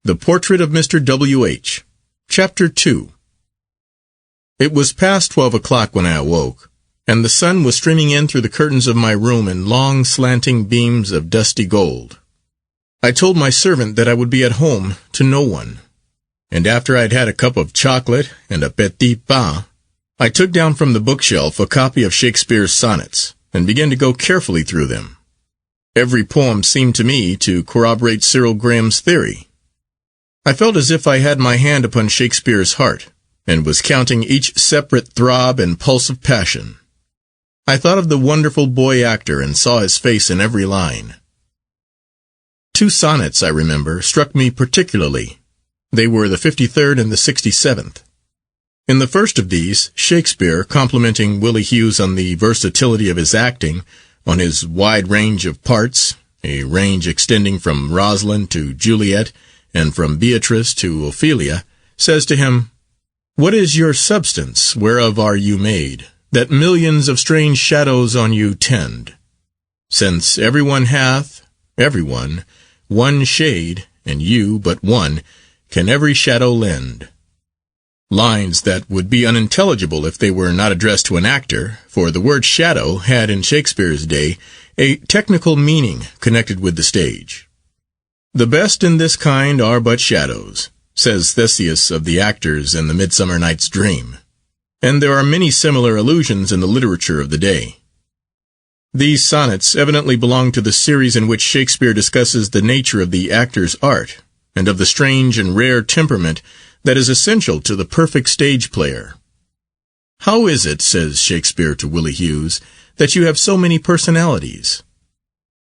The Portrait of Mr. W.H. Chapter 2. It was past 12 o'clock when I awoke, and the sun was streaming in through the curtains of my room in long slanting beams of dusty gold. I told my servant that I would be at home to no one, and after I had had a cup of chocolate and a petit pain, I took down from the bookshelf a copy of Shakespeare's Sonnets, and began to go carefully through them. Every poem seemed to me to corroborate Cyril Graham's theory. I felt as if I had my hand upon Shakespeare's heart, and was counting each separate throb and pulse of passion. I thought of the wonderful boy actor and saw his face in every line. Two sonnets, I remember, struck me particularly. They were the 53rd and the 67th. In the first of these, Shakespeare, complimenting Willie Hughes on the versatility of his acting, on his wide range of parts, a range extending from Rosalind to Juliet, and from Beatrice to Ophelia, says to him, "What is your substance, whereof are you made, that millions of strange shadows on you tend? Since everyone hath, everyone, one shade, and you but one, can every shadow lend." Lines that would be unintelligible if they were not addressed to an actor, for the word shadow had in Shakespeare's day a technical meaning connected with the stage. "The best in this kind are but shadows," says Theseus of the actors in the Midsummer Night's Dream, and there are many similar allusions in the literature of the day. These sonnets evidently belong to the series in which Shakespeare discusses the nature of the actor's art, and of the strange and rare temperament that is essential to the perfect stage player. "How is it," says Shakespeare to Willie Hughes, "that you have so many personalities?"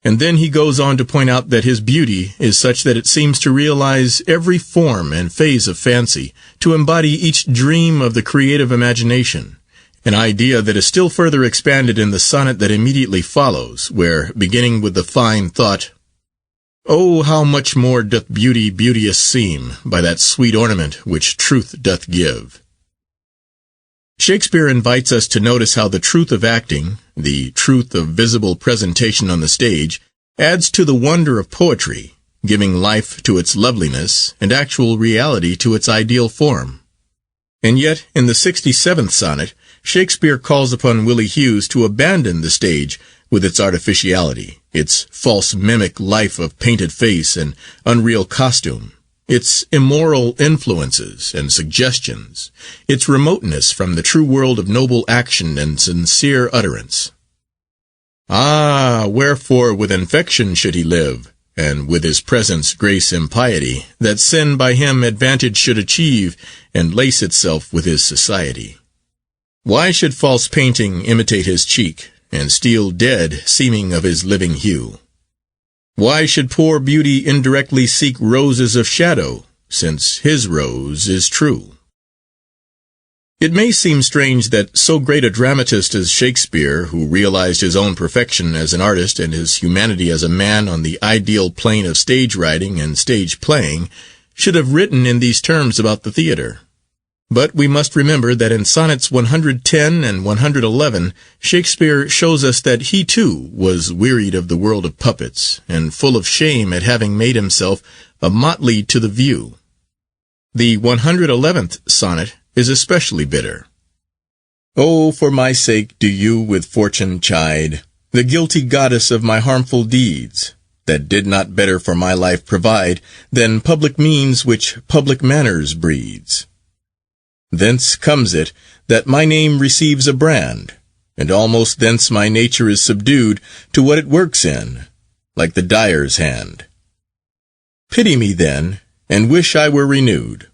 And then he goes on to point out that his beauty is such that it seems to realize every form and phase of fancy, to embody each dream of the creative imagination, an idea that is still further expanded in the sonnet that immediately follows, where, beginning with the fine thought, "Oh, how much more doth beauty beauteous seem, by that sweet ornament which truth doth give," Shakespeare invites us to notice how the truth of acting, the truth of visible presentation on the stage, adds to the wonder of poetry, giving life to its loveliness and actual reality to its ideal form. And yet, in the 67th sonnet, Shakespeare calls upon Willie Hughes to abandon the stage with its artificiality, its false mimic life of painted face and unreal costume, its immoral influences and suggestions, its remoteness from the true world of noble action and sincere utterance. "Ah, wherefore with infection should he live, and with his presence grace impiety, that sin by him advantage should achieve, and lace itself with his society? Why should false painting imitate his cheek, and steal dead seeming of his living hue? Why should poor beauty indirectly seek roses of shadow, since his rose is true?" It may seem strange that so great a dramatist as Shakespeare, who realized his own perfection as an artist and his humanity as a man on the ideal plane of stage writing and stage playing, should have written in these terms about the theater. But we must remember that in Sonnets 110 and 111, Shakespeare shows us that he too was wearied of the world of puppets, and full of shame at having made himself a motley to the view. The 111th sonnet is especially bitter. "Oh, for my sake do you with fortune chide, the guilty goddess of my harmful deeds, that did not better for my life provide than public means which public manners breeds. Thence comes it that my name receives a brand, and almost thence my nature is subdued to what it works in, like the dyer's hand. Pity me then, and wish I were renewed."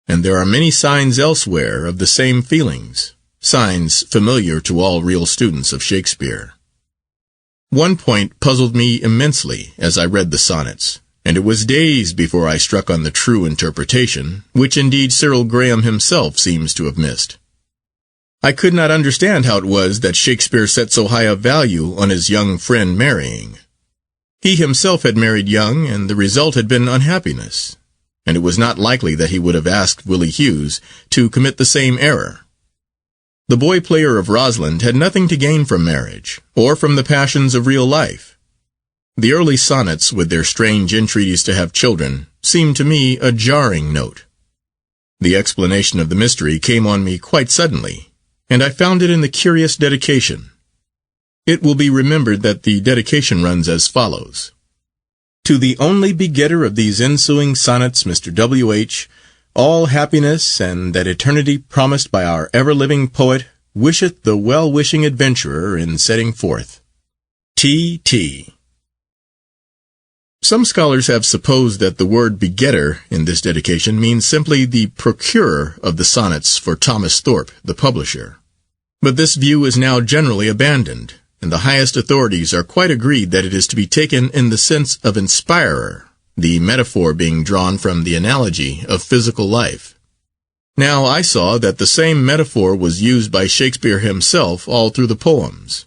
And there are many signs elsewhere of the same feelings, signs familiar to all real students of Shakespeare. One point puzzled me immensely as I read the sonnets, and it was days before I struck on the true interpretation, which indeed Cyril Graham himself seems to have missed. I could not understand how it was that Shakespeare set so high a value on his young friend marrying. He himself had married young, and the result had been unhappiness, and it was not likely that he would have asked Willie Hughes to commit the same error. The boy player of Rosalind had nothing to gain from marriage, or from the passions of real life. The early sonnets, with their strange entreaties to have children, seemed to me a jarring note. The explanation of the mystery came on me quite suddenly, and I found it in the curious dedication. It will be remembered that the dedication runs as follows. To the only begetter of these ensuing sonnets, Mr. W.H., all happiness and that eternity promised by our ever-living poet wisheth the well-wishing adventurer in setting forth. T.T. Some scholars have supposed that the word begetter in this dedication means simply the procurer of the sonnets for Thomas Thorpe, the publisher. But this view is now generally abandoned, and the highest authorities are quite agreed that it is to be taken in the sense of inspirer, the metaphor being drawn from the analogy of physical life. Now I saw that the same metaphor was used by Shakespeare himself all through the poems,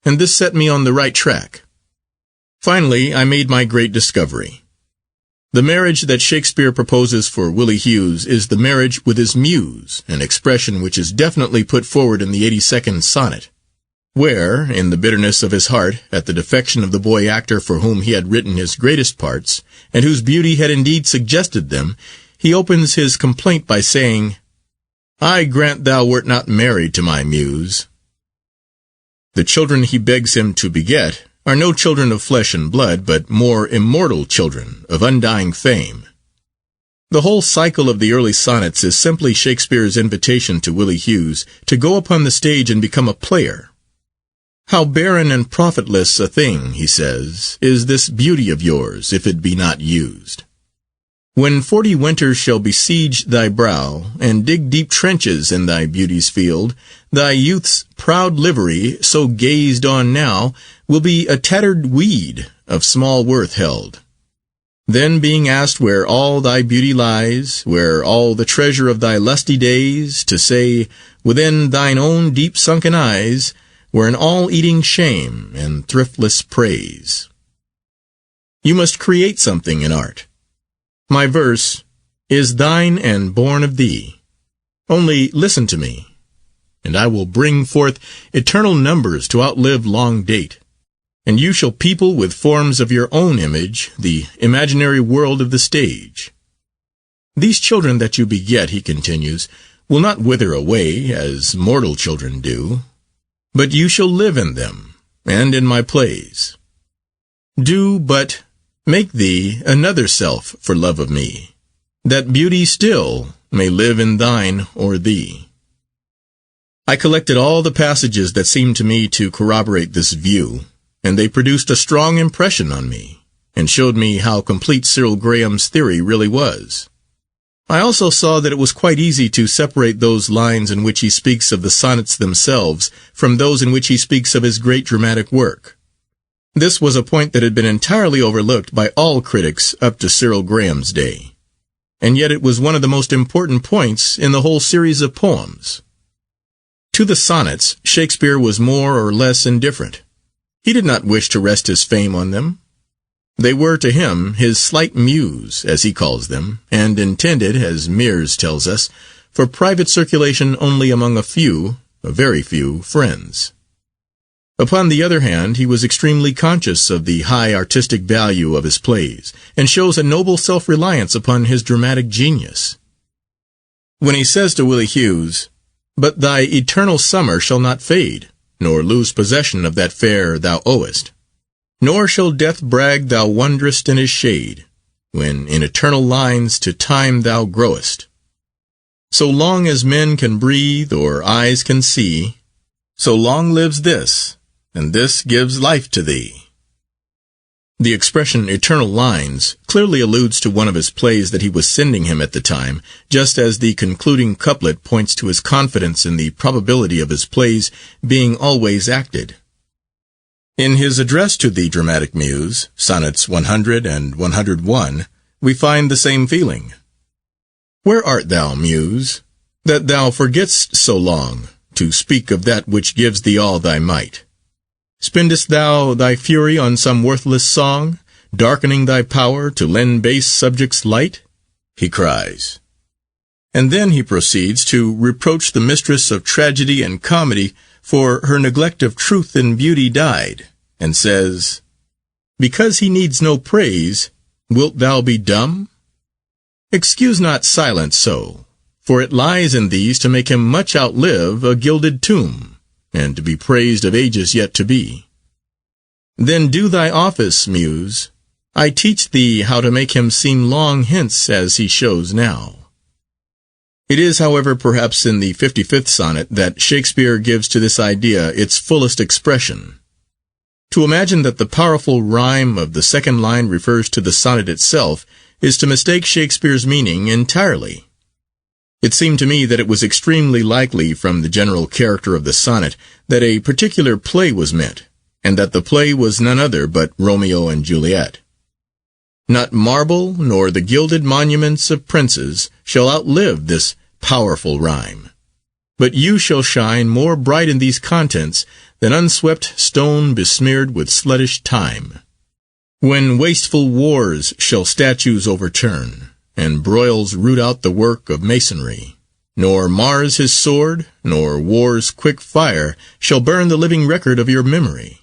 and this set me on the right track. Finally, I made my great discovery. The marriage that Shakespeare proposes for Willie Hughes is the marriage with his muse, an expression which is definitely put forward in the 82nd sonnet, where, in the bitterness of his heart at the defection of the boy actor for whom he had written his greatest parts, and whose beauty had indeed suggested them, he opens his complaint by saying, I grant thou wert not married to my muse. The children he begs him to beget are no children of flesh and blood, but more immortal children of undying fame. The whole cycle of the early sonnets is simply Shakespeare's invitation to Willie Hughes to go upon the stage and become a player. How barren and profitless a thing, he says, is this beauty of yours, if it be not used. When 40 winters shall besiege thy brow, and dig deep trenches in thy beauty's field, thy youth's proud livery, so gazed on now, will be a tattered weed of small worth held. Then being asked where all thy beauty lies, where all the treasure of thy lusty days, to say, within thine own deep sunken eyes, were an all-eating shame and thriftless praise. You must create something in art. My verse is thine and born of thee. Only listen to me, and I will bring forth eternal numbers to outlive long date, and you shall people with forms of your own image the imaginary world of the stage. These children that you beget, he continues, will not wither away as mortal children do, but you shall live in them, and in my plays. Do but make thee another self for love of me, that beauty still may live in thine or thee. I collected all the passages that seemed to me to corroborate this view, and they produced a strong impression on me, and showed me how complete Cyril Graham's theory really was. I also saw that it was quite easy to separate those lines in which he speaks of the sonnets themselves from those in which he speaks of his great dramatic work. This was a point that had been entirely overlooked by all critics up to Cyril Graham's day, and yet it was one of the most important points in the whole series of poems. To the sonnets, Shakespeare was more or less indifferent. He did not wish to rest his fame on them. They were to him his slight muse, as he calls them, and intended, as Mears tells us, for private circulation only among a very few, friends. Upon the other hand, he was extremely conscious of the high artistic value of his plays, and shows a noble self-reliance upon his dramatic genius. When he says to Willie Hughes, "But thy eternal summer shall not fade, nor lose possession of that fair thou owest, nor shall death brag thou wanderest in his shade, when in eternal lines to time thou growest. So long as men can breathe or eyes can see, so long lives this, and this gives life to thee." The expression eternal lines clearly alludes to one of his plays that he was sending him at the time, just as the concluding couplet points to his confidence in the probability of his plays being always acted. In his address to the dramatic muse, Sonnets 100 and 101, we find the same feeling. "Where art thou, muse, that thou forget'st so long to speak of that which gives thee all thy might? Spendest thou thy fury on some worthless song, darkening thy power to lend base subjects light?" he cries. And then he proceeds to reproach the mistress of tragedy and comedy for her neglect of truth and beauty died, and says, "Because he needs no praise, wilt thou be dumb? Excuse not silence so, for it lies in these to make him much outlive a gilded tomb, and to be praised of ages yet to be. Then do thy office, Muse. I teach thee how to make him seem long hence as he shows now. It is, however, perhaps in the 55th sonnet that Shakespeare gives to this idea its fullest expression. To imagine that the powerful rhyme of the second line refers to the sonnet itself is to mistake Shakespeare's meaning entirely. It seemed to me that it was extremely likely from the general character of the sonnet that a particular play was meant, and that the play was none other but Romeo and Juliet. Not marble nor the gilded monuments of princes shall outlive this powerful rhyme, but you shall shine more bright in these contents than unswept stone besmeared with sluttish time. When wasteful wars shall statues overturn, and broils root out the work of masonry, nor Mars his sword, nor war's quick fire shall burn the living record of your memory.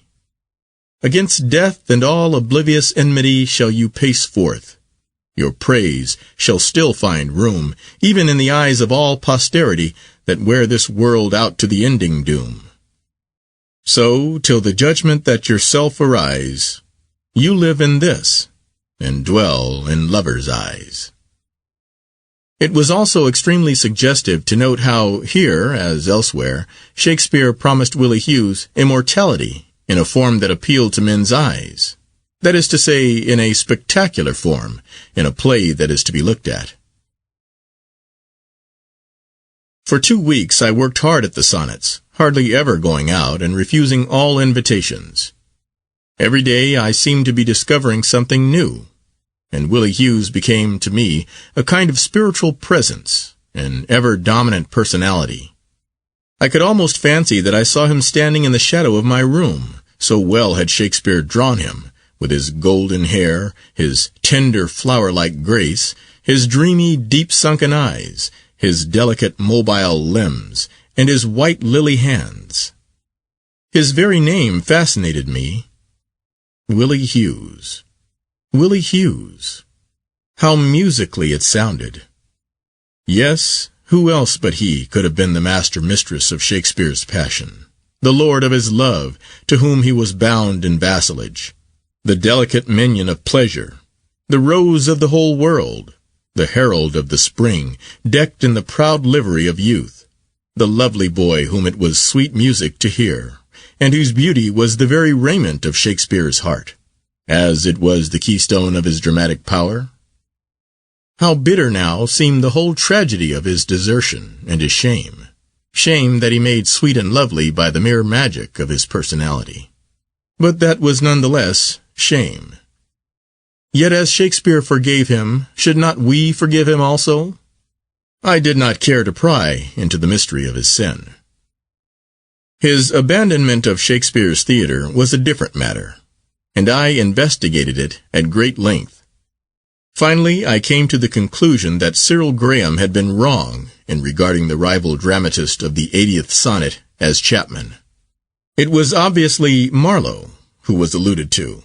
Against death and all oblivious enmity shall you pace forth. Your praise shall still find room, even in the eyes of all posterity that wear this world out to the ending doom. So, till the judgment that yourself arise, you live in this, and dwell in lovers' eyes. It was also extremely suggestive to note how here, as elsewhere, Shakespeare promised Willie Hughes immortality in a form that appealed to men's eyes. That is to say, in a spectacular form, in a play that is to be looked at. For 2 weeks I worked hard at the sonnets, hardly ever going out and refusing all invitations. Every day I seemed to be discovering something new, and Willie Hughes became to me a kind of spiritual presence, an ever-dominant personality. I could almost fancy that I saw him standing in the shadow of my room, so well had Shakespeare drawn him, with his golden hair, his tender flower-like grace, his dreamy, deep-sunken eyes, his delicate, mobile limbs, and his white lily hands. His very name fascinated me. Willie Hughes. Willie Hughes. How musically it sounded. Yes, who else but he could have been the master-mistress of Shakespeare's passion, the lord of his love, to whom he was bound in vassalage, the delicate minion of pleasure, the rose of the whole world, the herald of the spring, decked in the proud livery of youth, the lovely boy whom it was sweet music to hear, and whose beauty was the very raiment of Shakespeare's heart, as it was the keystone of his dramatic power. How bitter now seemed the whole tragedy of his desertion and his shame, shame that he made sweet and lovely by the mere magic of his personality. But that was none the less shame. Yet as Shakespeare forgave him, should not we forgive him also? I did not care to pry into the mystery of his sin. His abandonment of Shakespeare's theatre was a different matter, and I investigated it at great length. Finally, I came to the conclusion that Cyril Graham had been wrong in regarding the rival dramatist of the 80th sonnet as Chapman. It was obviously Marlowe who was alluded to.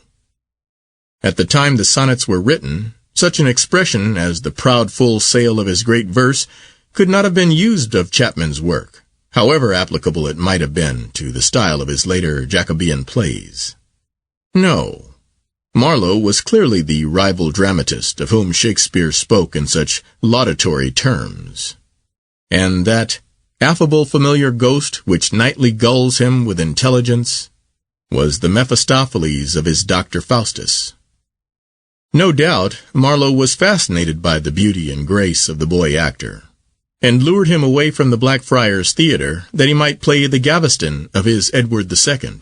At the time the sonnets were written, such an expression as the proud full sail of his great verse could not have been used of Chapman's work, however applicable it might have been to the style of his later Jacobean plays. No, Marlowe was clearly the rival dramatist of whom Shakespeare spoke in such laudatory terms, and that affable familiar ghost which nightly gulls him with intelligence was the Mephistopheles of his Dr. Faustus. No doubt Marlowe was fascinated by the beauty and grace of the boy actor, and lured him away from the Blackfriars Theatre that he might play the Gaveston of his Edward II.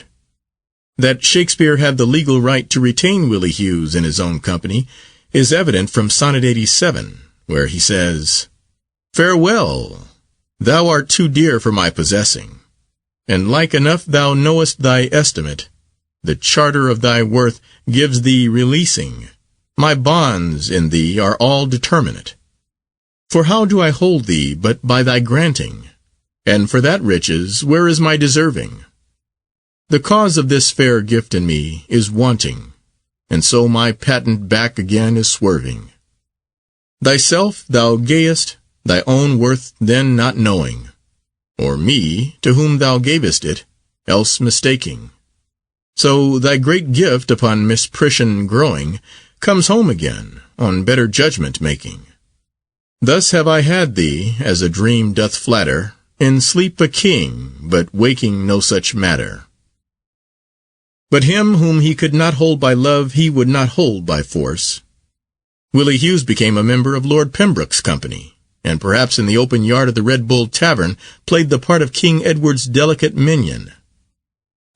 That Shakespeare had the legal right to retain Willie Hughes in his own company is evident from Sonnet 87, where he says, "Farewell, thou art too dear for my possessing, and like enough thou knowest thy estimate, the charter of thy worth gives thee releasing. My bonds in thee are all determinate. For how do I hold thee but by thy granting? And for that riches, where is my deserving? The cause of this fair gift in me is wanting, and so my patent back again is swerving. Thyself thou gayest, thy own worth then not knowing, or me, to whom thou gavest it, else mistaking. So thy great gift upon misprision growing, comes home again, on better judgment making. Thus have I had thee, as a dream doth flatter, in sleep a king, but waking no such matter. But him whom he could not hold by love, he would not hold by force. Willie Hughes became a member of Lord Pembroke's company, and perhaps in the open yard of the Red Bull Tavern played the part of King Edward's delicate minion.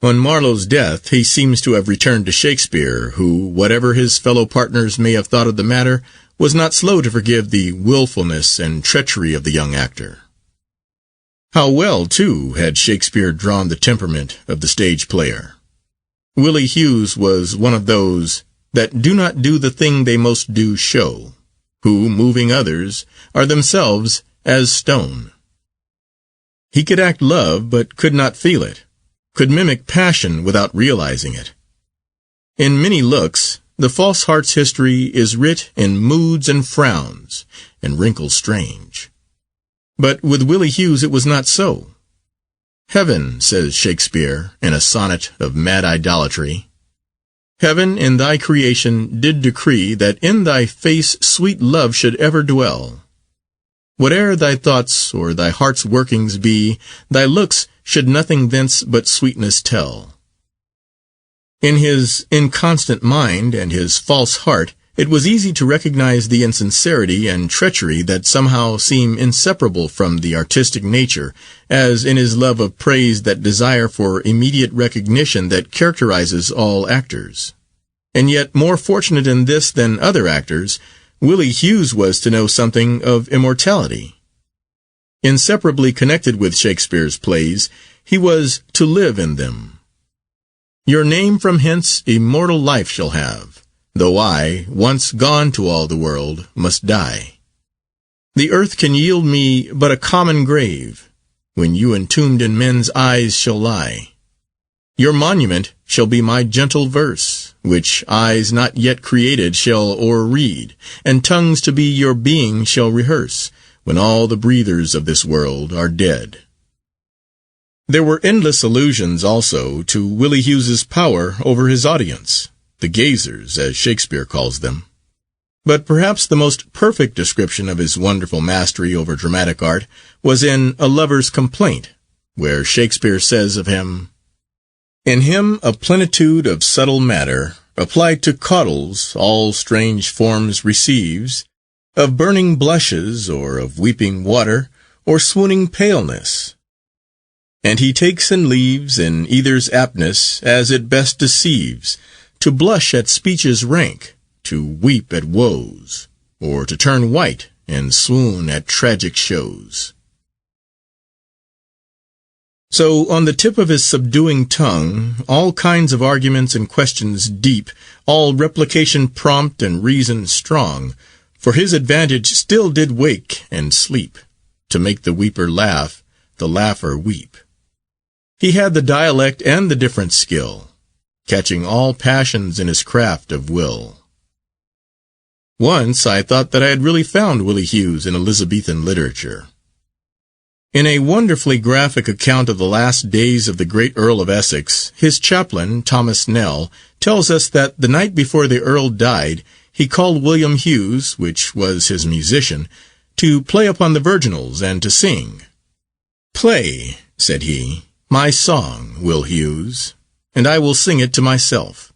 On Marlowe's death, he seems to have returned to Shakespeare, who, whatever his fellow partners may have thought of the matter, was not slow to forgive the willfulness and treachery of the young actor. How well, too, had Shakespeare drawn the temperament of the stage player. Willie Hughes was one of those that do not do the thing they most do show, who, moving others, are themselves as stone. He could act love, but could not feel it, could mimic passion without realizing it. In many looks, the false heart's history is writ in moods and frowns, and wrinkles strange. But with Willie Hughes it was not so. Heaven, says Shakespeare, in a sonnet of mad idolatry, Heaven in thy creation did decree that in thy face sweet love should ever dwell. Whate'er thy thoughts or thy heart's workings be, thy looks should nothing thence but sweetness tell. In his inconstant mind and his false heart, it was easy to recognize the insincerity and treachery that somehow seem inseparable from the artistic nature, as in his love of praise that desire for immediate recognition that characterizes all actors. And yet, more fortunate in this than other actors, Willie Hughes was to know something of immortality. Inseparably connected with Shakespeare's plays, he was to live in them. Your name from hence immortal life shall have, though I, once gone to all the world, must die. The earth can yield me but a common grave, when you entombed in men's eyes shall lie. Your monument shall be my gentle verse, which eyes not yet created shall o'erread, and tongues to be your being shall rehearse, when all the breathers of this world are dead. There were endless allusions also to Willie Hughes's power over his audience, the gazers, as Shakespeare calls them. But perhaps the most perfect description of his wonderful mastery over dramatic art was in A Lover's Complaint, where Shakespeare says of him, In him a plenitude of subtle matter, applied to caudals all strange forms receives, of burning blushes, or of weeping water, or swooning paleness. And he takes and leaves in either's aptness, as it best deceives, to blush at speech's rank, to weep at woes, or to turn white and swoon at tragic shows. So, on the tip of his subduing tongue, all kinds of arguments and questions deep, all replication prompt and reason strong, for his advantage still did wake and sleep, to make the weeper laugh, the laugher weep. He had the dialect and the different skill, catching all passions in his craft of will. Once I thought that I had really found Willie Hughes in Elizabethan literature. In a wonderfully graphic account of the last days of the great Earl of Essex, his chaplain, Thomas Snell, tells us that the night before the Earl died, he called William Hughes, which was his musician, to play upon the virginals and to sing. "Play," said he, "my song, Will Hughes, and I will sing it to myself."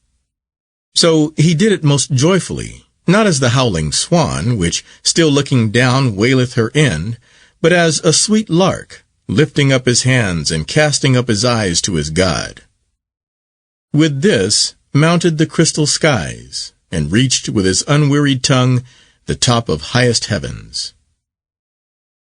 So he did it most joyfully, not as the howling swan, which, still looking down, waileth her end, but as a sweet lark, lifting up his hands and casting up his eyes to his God. With this mounted the crystal skies, and reached with his unwearied tongue the top of highest heavens.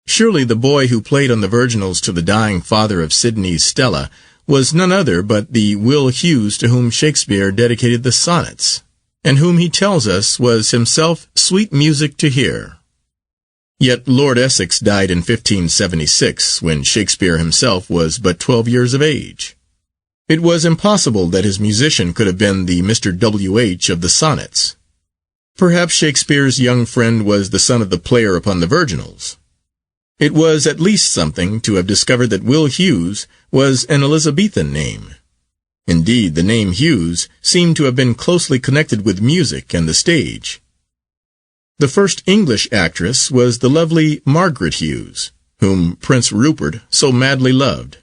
Surely the boy who played on the virginals to the dying father of Sidney's Stella was none other but the Will Hughes to whom Shakespeare dedicated the Sonnets, and whom he tells us was himself sweet music to hear. Yet Lord Essex died in 1576, when Shakespeare himself was but 12 years of age. It was impossible that his musician could have been the Mr. W.H. of the Sonnets. Perhaps Shakespeare's young friend was the son of the player upon the virginals. It was at least something to have discovered that Will Hughes was an Elizabethan name. Indeed, the name Hughes seemed to have been closely connected with music and the stage. The first English actress was the lovely Margaret Hughes, whom Prince Rupert so madly loved.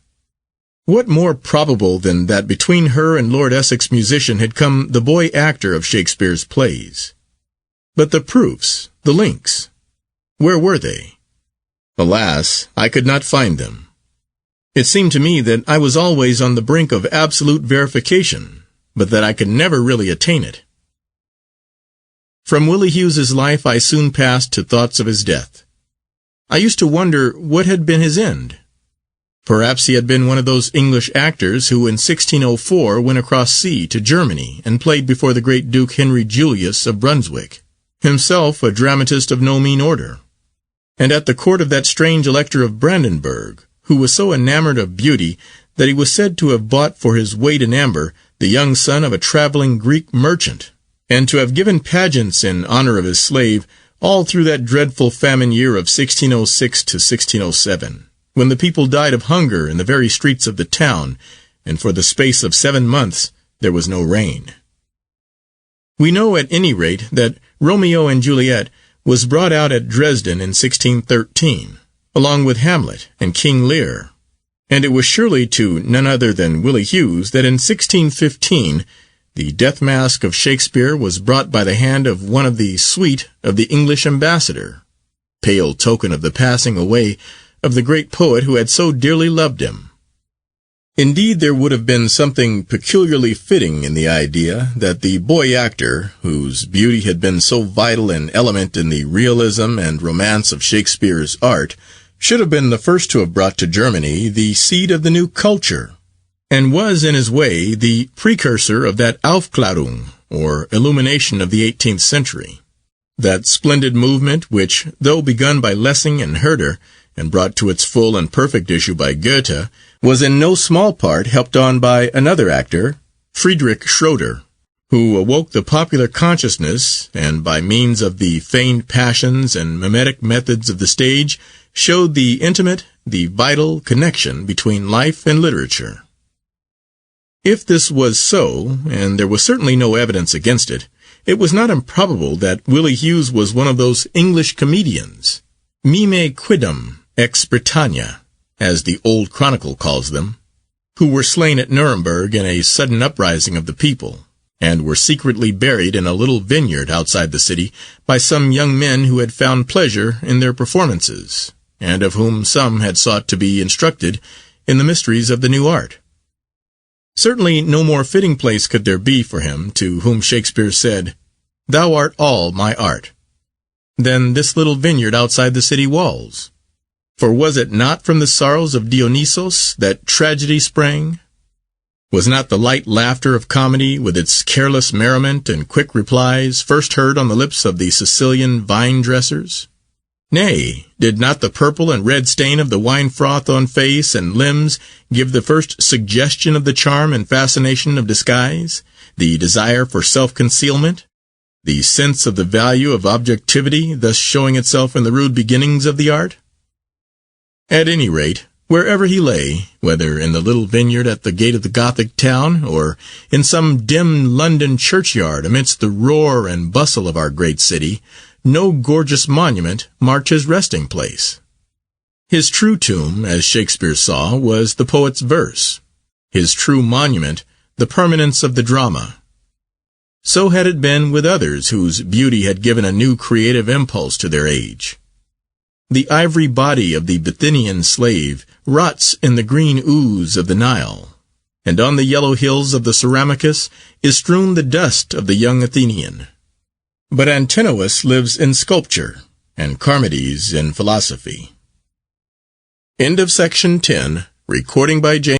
What more probable than that between her and Lord Essex musician had come the boy actor of Shakespeare's plays? But the proofs, the links, where were they? Alas, I could not find them. It seemed to me that I was always on the brink of absolute verification, but that I could never really attain it. From Willie Hughes's life I soon passed to thoughts of his death. I used to wonder what had been his end. Perhaps he had been one of those English actors who in 1604 went across sea to Germany and played before the great Duke Henry Julius of Brunswick, himself a dramatist of no mean order, and at the court of that strange Elector of Brandenburg, who was so enamored of beauty that he was said to have bought for his weight in amber the young son of a traveling Greek merchant, and to have given pageants in honor of his slave all through that dreadful famine year of 1606 to 1607, when the people died of hunger in the very streets of the town, and for the space of 7 months there was no rain. We know at any rate that Romeo and Juliet was brought out at Dresden in 1613, along with Hamlet and King Lear, and it was surely to none other than Willie Hughes that in 1615 the death mask of Shakespeare was brought by the hand of one of the suite of the English ambassador, pale token of the passing away of the great poet who had so dearly loved him. Indeed, there would have been something peculiarly fitting in the idea that the boy actor, whose beauty had been so vital an element in the realism and romance of Shakespeare's art, should have been the first to have brought to Germany the seed of the new culture, and was in his way the precursor of that Aufklärung, or illumination of the 18th century. That splendid movement which, though begun by Lessing and Herder, and brought to its full and perfect issue by Goethe, was in no small part helped on by another actor, Friedrich Schroeder, who awoke the popular consciousness, and by means of the feigned passions and mimetic methods of the stage, showed the intimate, the vital connection between life and literature. If this was so, and there was certainly no evidence against it, it was not improbable that Willie Hughes was one of those English comedians, mime quidem ex Britannia, as the old chronicle calls them, who were slain at Nuremberg in a sudden uprising of the people, and were secretly buried in a little vineyard outside the city by some young men who had found pleasure in their performances, and of whom some had sought to be instructed in the mysteries of the new art. Certainly no more fitting place could there be for him, to whom Shakespeare said, "Thou art all my art," than this little vineyard outside the city walls. For was it not from the sorrows of Dionysos that tragedy sprang? Was not the light laughter of comedy, with its careless merriment and quick replies, first heard on the lips of the Sicilian vine-dressers? Nay, did not the purple and red stain of the wine froth on face and limbs give the first suggestion of the charm and fascination of disguise, the desire for self-concealment, the sense of the value of objectivity thus showing itself in the rude beginnings of the art? At any rate, wherever he lay, whether in the little vineyard at the gate of the Gothic town, or in some dim London churchyard amidst the roar and bustle of our great city, no gorgeous monument marked his resting place. His true tomb, as Shakespeare saw, was the poet's verse; his true monument, the permanence of the drama. So had it been with others whose beauty had given a new creative impulse to their age. The ivory body of the Bithynian slave rots in the green ooze of the Nile, and on the yellow hills of the Ceramicus is strewn the dust of the young Athenian. But Antinous lives in sculpture, and Charmides in philosophy. End of section 10, recording by James.